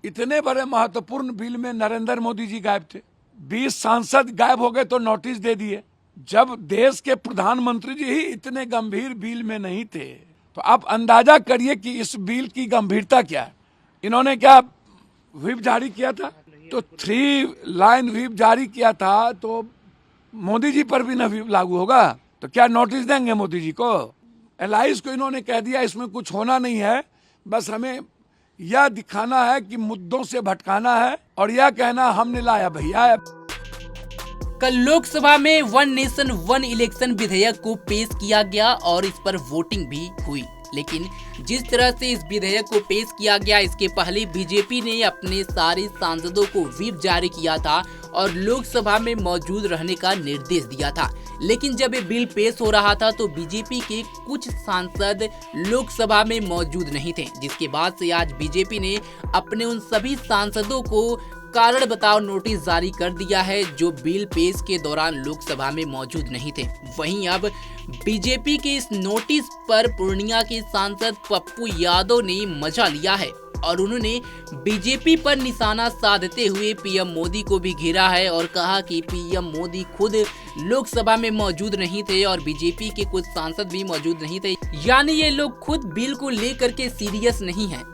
इतने बड़े महत्वपूर्ण बिल में नरेंद्र मोदी जी गायब थे। 20 सांसद गायब हो गए तो नोटिस दे दिए। जब देश के प्रधानमंत्री जी ही इतने गंभीर बिल में नहीं थे तो आप अंदाजा करिए कि इस बिल की गंभीरता क्या है। इन्होंने क्या व्हिप जारी किया था? तो 3 लाइन व्हिप जारी किया था तो मोदी जी पर भी ना व्हिप लागू होगा तो क्या नोटिस देंगे मोदी जी को? एलाइस को इन्होंने कह दिया इसमें कुछ होना नहीं है, बस हमें यह दिखाना है कि मुद्दों से भटकाना है और यह कहना हमने लाया भैया। कल लोकसभा में वन नेशन वन इलेक्शन विधेयक को पेश किया गया और इस पर वोटिंग भी हुई, लेकिन जिस तरह से इस विधेयक को पेश किया गया इसके पहले बीजेपी ने अपने सारे सांसदों को व्हिप जारी किया था और लोकसभा में मौजूद रहने का निर्देश दिया था। लेकिन जब ये बिल पेश हो रहा था तो बीजेपी के कुछ सांसद लोकसभा में मौजूद नहीं थे, जिसके बाद से आज बीजेपी ने अपने उन सभी सांसदों को कारण बताओ नोटिस जारी कर दिया है जो बिल पेश के दौरान लोकसभा में मौजूद नहीं थे। वहीं अब बीजेपी के इस नोटिस पर पूर्णिया के सांसद पप्पू यादव ने मजा लिया है और उन्होंने बीजेपी पर निशाना साधते हुए पीएम मोदी को भी घेरा है और कहा कि पीएम मोदी खुद लोकसभा में मौजूद नहीं थे और बीजेपी के कुछ सांसद भी मौजूद नहीं थे, यानी ये लोग खुद बिल को लेकर के सीरियस नहीं हैं।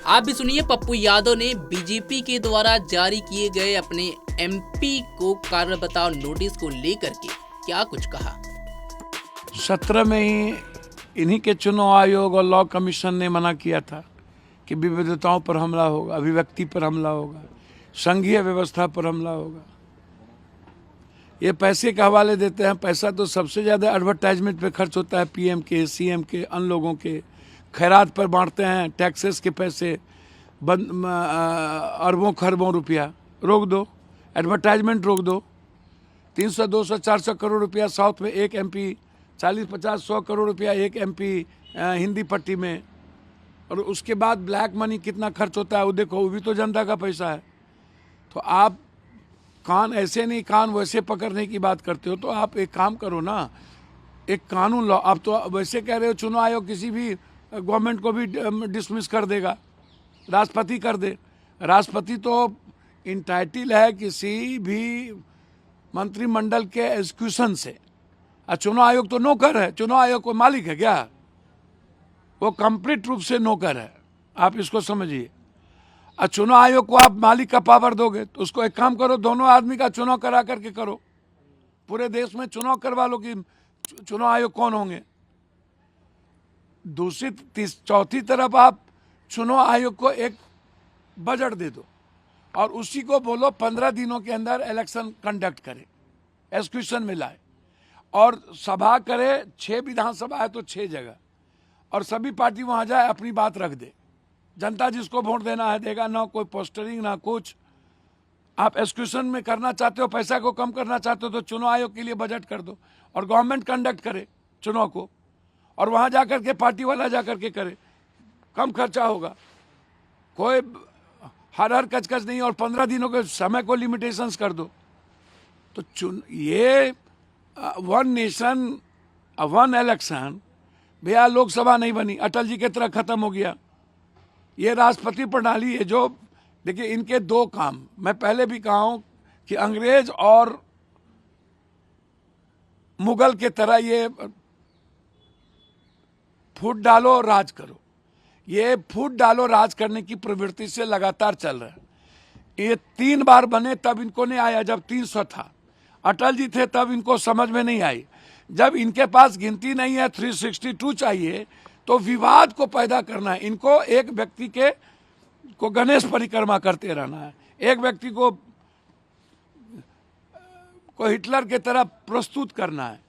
आप भी सुनिए पप्पू यादव ने बीजेपी के द्वारा जारी किए गए अपने एमपी को कारण बताओ नोटिस को लेकर के क्या कुछ कहा। 17 में ही इन्हीं के चुनाव आयोग और लॉ कमीशन ने मना किया था कि विविधताओं पर हमला होगा, अभिव्यक्ति पर हमला होगा, संघीय व्यवस्था पर हमला होगा। ये पैसे के हवाले देते हैं। पैसा तो सबसे ज़्यादा एडवर्टाइजमेंट पे खर्च होता है, पीएम के, सीएम के, अन्य लोगों के, खैरात पर बांटते हैं, टैक्सेस के पैसे अरबों खरबों रुपया रोक दो, एडवर्टाइजमेंट रोक दो। 300, 200, 400 करोड़ रुपया साउथ में एक एमपी, 40, 50, 100 करोड़ रुपया एक एमपी हिंदी पट्टी में, और उसके बाद ब्लैक मनी कितना खर्च होता है वो देखो, वो भी तो जनता का पैसा है। तो आप कान ऐसे नहीं कान वैसे पकड़ने की बात करते हो। तो आप एक काम करो ना, एक कानून लो। आप तो वैसे कह रहे हो चुनाव आयोग किसी भी गवर्नमेंट को भी डिसमिस कर देगा, राष्ट्रपति कर दे। राष्ट्रपति तो इंटाइटल है किसी भी मंत्रिमंडल के एग्जीक्यूशन से। चुनाव आयोग तो नौकर है, चुनाव आयोग को मालिक है क्या? वो कंप्लीट रूप से नौकर है, आप इसको समझिए। चुनाव आयोग को आप मालिक का पावर दोगे तो उसको एक काम करो, दोनों आदमी का चुनाव करा करके करो। पूरे देश में चुनाव करवा लो कि चुनाव आयोग कौन होंगे। दूसरी चौथी तरफ आप चुनाव आयोग को एक बजट दे दो और उसी को बोलो 15 दिनों के अंदर इलेक्शन कंडक्ट करे, एग्जीक्यूशन में लाए और सभा करे। 6 विधानसभा है तो 6 जगह, और सभी पार्टी वहां जाए अपनी बात रख दे। जनता जिसको वोट देना है देगा, ना कोई पोस्टरिंग ना कुछ। आप एग्जीक्यूशन में करना चाहते हो, पैसा को कम करना चाहते हो तो चुनाव आयोग के लिए बजट कर दो और गवर्नमेंट कंडक्ट करे चुनाव को, और वहां जाकर के पार्टी वाला जाकर के करे, कम खर्चा होगा, कोई हर कचकच नहीं, और 15 दिनों के समय को लिमिटेशंस कर दो। तो ये वन नेशन वन इलेक्शन भैया लोकसभा नहीं बनी, अटल जी की तरह खत्म हो गया। ये राष्ट्रपति प्रणाली है जो, देखिए इनके 2 काम, मैं पहले भी कहा हूं कि अंग्रेज और मुगल के तरह ये फूट डालो राज करो, ये फूट डालो राज करने की प्रवृत्ति से लगातार चल रहा है। ये 3 बार बने तब इनको नहीं आया, जब 300 था। अटल जी थे तब इनको समझ में नहीं आई। जब इनके पास गिनती नहीं है, 362 चाहिए, तो विवाद को पैदा करना है। इनको एक व्यक्ति को गणेश परिक्रमा करते रहना है, एक व्यक्ति को हिटलर के तरह प्रस्तुत करना है।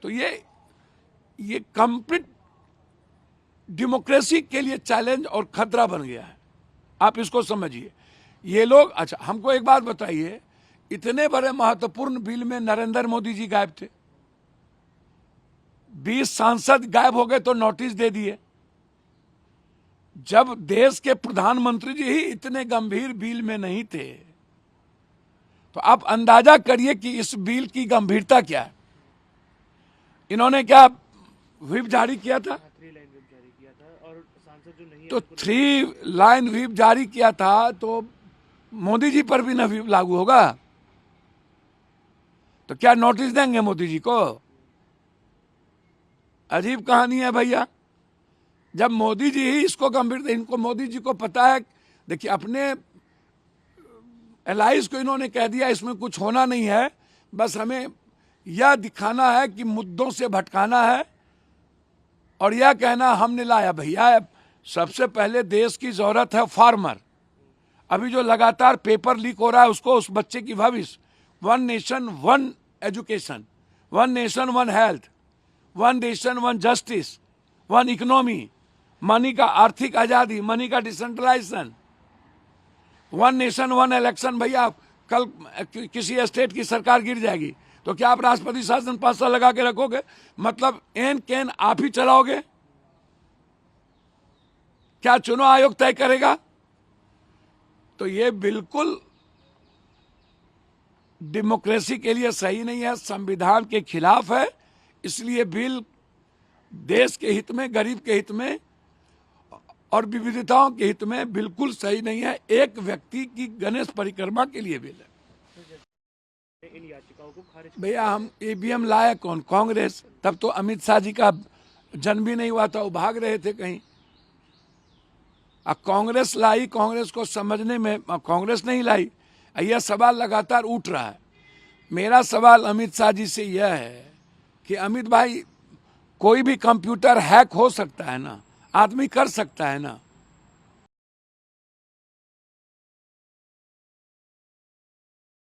तो ये कंप्लीट डेमोक्रेसी के लिए चैलेंज और खतरा बन गया है, आप इसको समझिए। ये लोग, अच्छा हमको एक बात बताइए, इतने बड़े महत्वपूर्ण बिल में नरेंद्र मोदी जी गायब थे। 20 सांसद गायब हो गए तो नोटिस दे दिए। जब देश के प्रधानमंत्री जी ही इतने गंभीर बिल में नहीं थे तो आप अंदाजा करिए कि इस बिल की गंभीरता क्या है। इन्होंने क्या व्हिप जारी किया था? 3 लाइन व्हिप जारी किया था और सांसद तो 3 लाइन व्हिप जारी किया था, तो मोदी जी पर भी ना व्हिप लागू होगा? तो क्या नोटिस देंगे मोदी जी को? अजीब कहानी है भैया। जब मोदी जी ही इसको गंभीर, इनको मोदी जी को पता है, देखिए अपने एलाइज को इन्होंने कह दिया इसमें कुछ होना नहीं है, बस हमें यह दिखाना है कि मुद्दों से भटकाना है और यह कहना हमने लाया। भैया सबसे पहले देश की जरूरत है फार्मर। अभी जो लगातार पेपर लीक हो रहा है उसको, उस बच्चे की भविष्य, 1 nation 1 education, 1 nation 1 health, 1 nation 1 justice, 1 economy, money का आर्थिक आजादी, मनी का डिसेंट्रलाइजेशन, 1 नेशन 1 इलेक्शन। भैया कल किसी स्टेट की सरकार गिर जाएगी तो क्या आप राष्ट्रपति शासन 5 साल लगा के रखोगे? मतलब एन कैन आप ही चलाओगे? क्या चुनाव आयोग तय करेगा? तो ये बिल्कुल डेमोक्रेसी के लिए सही नहीं है, संविधान के खिलाफ है। इसलिए बिल देश के हित में, गरीब के हित में और विविधताओं के हित में बिल्कुल सही नहीं है। एक व्यक्ति की गणेश परिक्रमा के लिए बिल है। इन याचिकाओं को खारिज भैया हम ईवीएम लाए कौन? कांग्रेस। तब तो अमित शाह जी का जन्म भी नहीं हुआ था, वो भाग रहे थे कहीं। अब कांग्रेस लाई, कांग्रेस को समझने में कांग्रेस नहीं लाई। यह सवाल लगातार उठ रहा है। मेरा सवाल अमित शाह जी से यह है कि अमित भाई, कोई भी कंप्यूटर हैक हो सकता है ना, आदमी कर सकता है ना।